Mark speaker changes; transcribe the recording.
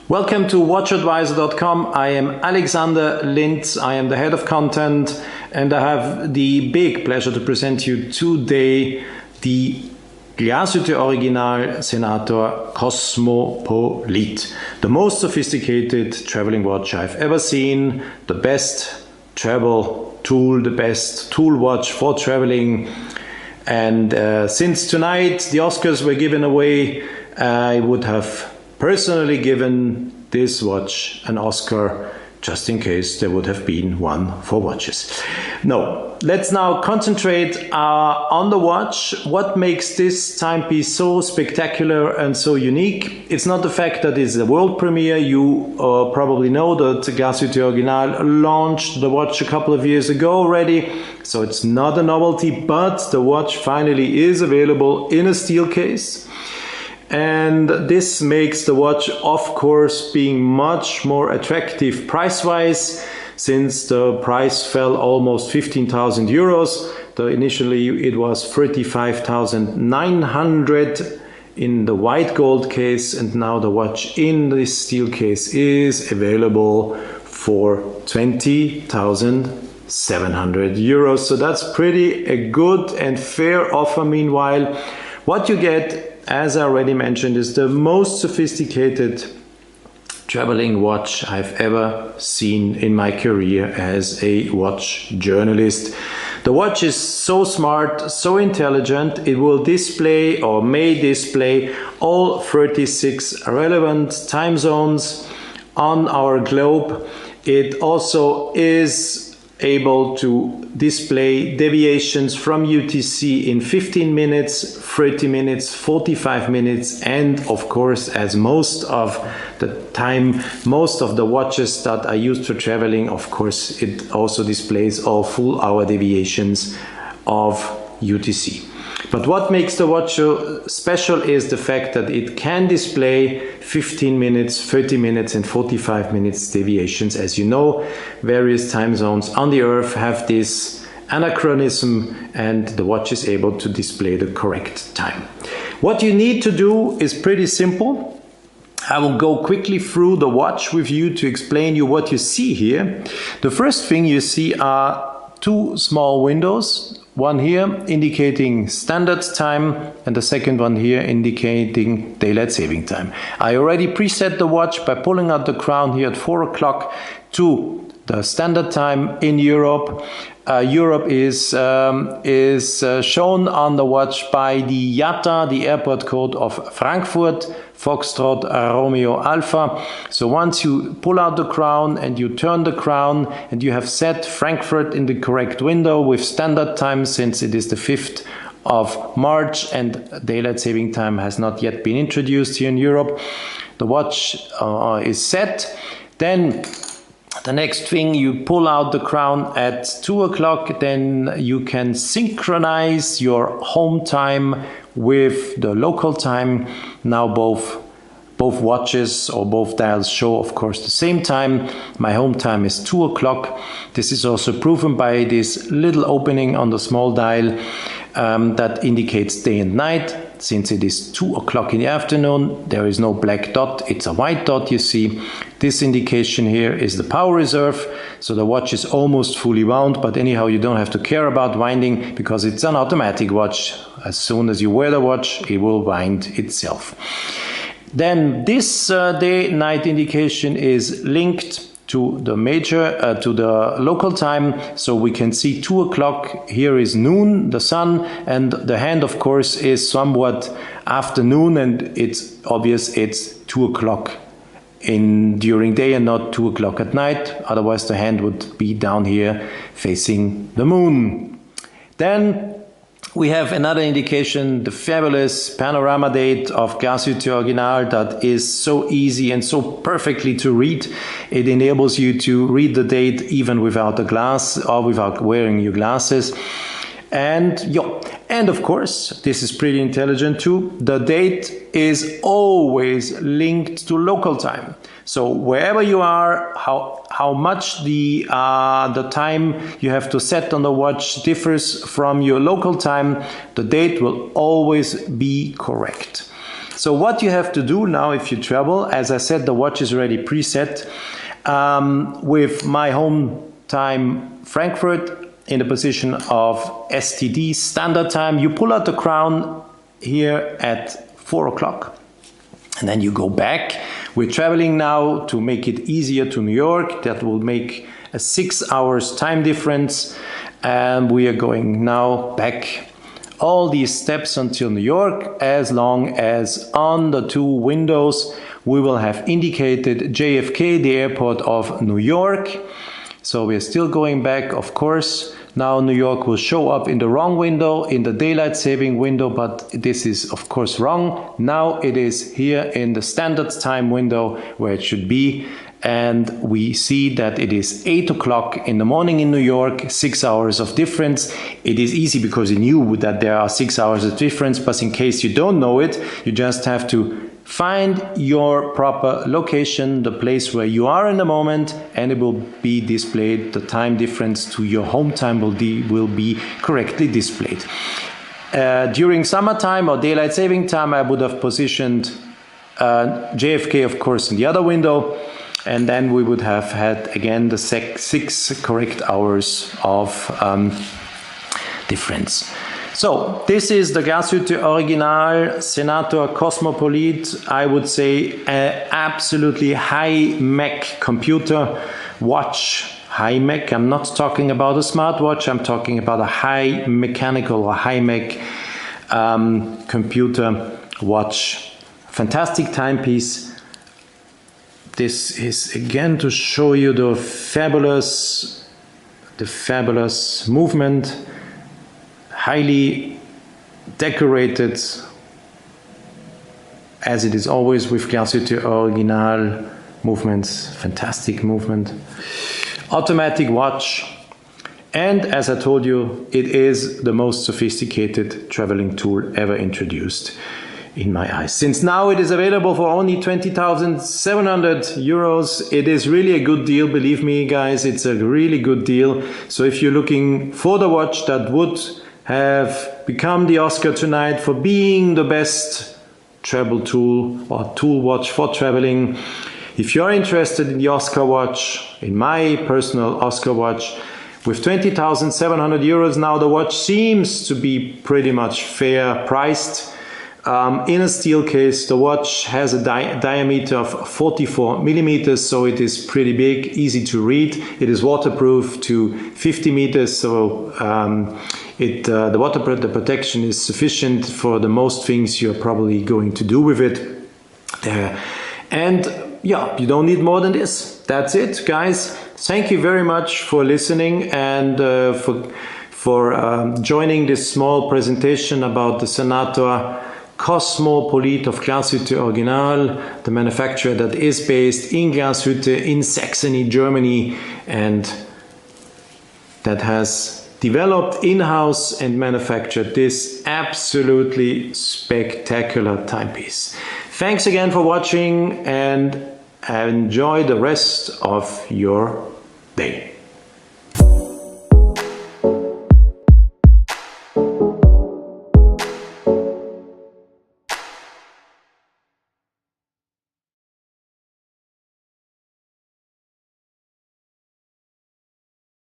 Speaker 1: Welcome to watchadvisor.com. I am Alexander Linz. I am the head of content, and I have the big pleasure to present you today the Glashütte Original Senator Cosmopolite, the most sophisticated traveling watch I've ever seen, the best travel tool, the best tool watch for traveling. And since tonight the Oscars were given away, I would have personally given this watch an Oscar just in case there would have been one for watches. No, let's now concentrate on the watch. What makes this timepiece so spectacular and so unique? It's not the fact that it's a world premiere. You probably know that Glashütte Original launched the watch a couple of years ago already, so it's not a novelty, but the watch finally is available in a steel case. And this makes the watch, of course, being much more attractive price-wise, since the price fell almost 15,000 euros. Initially it was 35,900 in the white gold case, and now the watch in this steel case is available for 20,700 euros. So that's pretty a good and fair offer. Meanwhile, what you get, as I already mentioned, is the most sophisticated traveling watch I've ever seen in my career as a watch journalist. The watch is so smart, so intelligent, it will display or may display all 36 relevant time zones on our globe. It also is able to display deviations from UTC in 15 minutes, 30 minutes, 45 minutes, and of course, as most of the time, most of the watches that are used for traveling, of course, it also displays all full hour deviations of UTC. But what makes the watch so special is the fact that it can display 15 minutes, 30 minutes and 45 minutes deviations. As you know, various time zones on the Earth have this anachronism, and the watch is able to display the correct time. What you need to do is pretty simple. I will go quickly through the watch with you to explain you what you see here. The first thing you see are two small windows. One here indicating standard time, and the second one here indicating daylight saving time. I already preset the watch by pulling out the crown here at 4 o'clock to the standard time in Europe. Europe is shown on the watch by the IATA, the airport code of Frankfurt, Foxtrot, Romeo, Alpha. So once you pull out the crown and you turn the crown and you have set Frankfurt in the correct window with standard time, since it is the 5th of March and daylight saving time has not yet been introduced here in Europe, the watch is set. Then the next thing, you pull out the crown at 2 o'clock, then you can synchronize your home time with the local time. Now both watches or both dials show, of course, the same time. My home time is 2 o'clock. This is also proven by this little opening on the small dial that indicates day and night. Since it is 2 o'clock in the afternoon, there is no black dot, it's a white dot you see. This indication here is the power reserve, so the watch is almost fully wound, but anyhow you don't have to care about winding because it's an automatic watch. As soon as you wear the watch, it will wind itself. Then this day-night indication is linked to the to the local time, so we can see 2 o'clock. Here is noon, the sun, and the hand, of course, is somewhat afternoon, and it's obvious it's 2 o'clock during day and not 2 o'clock at night. Otherwise, the hand would be down here facing the moon. Then we have another indication, the fabulous Panorama date of Glashütte Original, that is so easy and so perfectly to read. It enables you to read the date even without a glass or without wearing your glasses. And of course, this is pretty intelligent too, the date is always linked to local time. So wherever you are, how much the time you have to set on the watch differs from your local time, the date will always be correct. So what you have to do now if you travel, as I said, the watch is already preset. With my home time Frankfurt in the position of STD, standard time, you pull out the crown here at 4 o'clock. And then you go back. We're traveling now to make it easier to New York. That will make a 6 hours time difference. And we are going now back all these steps until New York, as long as on the 2 windows we will have indicated JFK, the airport of New York. So we're still going back, of course. Now New York will show up in the wrong window, in the daylight saving window, but this is of course wrong. Now it is here in the standard time window where it should be. And we see that it is 8 o'clock in the morning in New York, 6 hours of difference. It is easy because you knew that there are 6 hours of difference, but in case you don't know it, you just have to find your proper location, the place where you are in the moment, and it will be displayed. The time difference to your home time will be correctly displayed. During summertime or daylight saving time, I would have positioned JFK, of course, in the other window. And then we would have had again the 6 correct hours of difference. So this is the Glashütte Original Senator Cosmopolite. I would say an absolutely high Mac computer watch. High Mac, I'm not talking about a smartwatch, I'm talking about a high mechanical or high Mac computer watch. Fantastic timepiece. This is again to show you the fabulous movement, highly decorated, as it is always with Glashütte Original movements. Fantastic movement. Automatic watch, and as I told you, it is the most sophisticated traveling tool ever introduced in my eyes. Since now it is available for only 20,700 euros, it is really a good deal. Believe me, guys, it's a really good deal. So if you're looking for the watch that would have become the Oscar tonight for being the best travel tool or tool watch for traveling, if you're interested in the Oscar watch, in my personal Oscar watch, with 20,700 euros now, the watch seems to be pretty much fair priced. In a steel case, the watch has a diameter of 44 millimeters, so it is pretty big, easy to read. It is waterproof to 50 meters, so the protection is sufficient for the most things you're probably going to do with it. And yeah, you don't need more than this. That's it, guys. Thank you very much for listening and for joining this small presentation about the Senator Cosmopolite of Glashütte Original, the manufacturer that is based in Glashütte in Saxony, Germany, and that has developed in-house and manufactured this absolutely spectacular timepiece. Thanks again for watching and enjoy the rest of your day.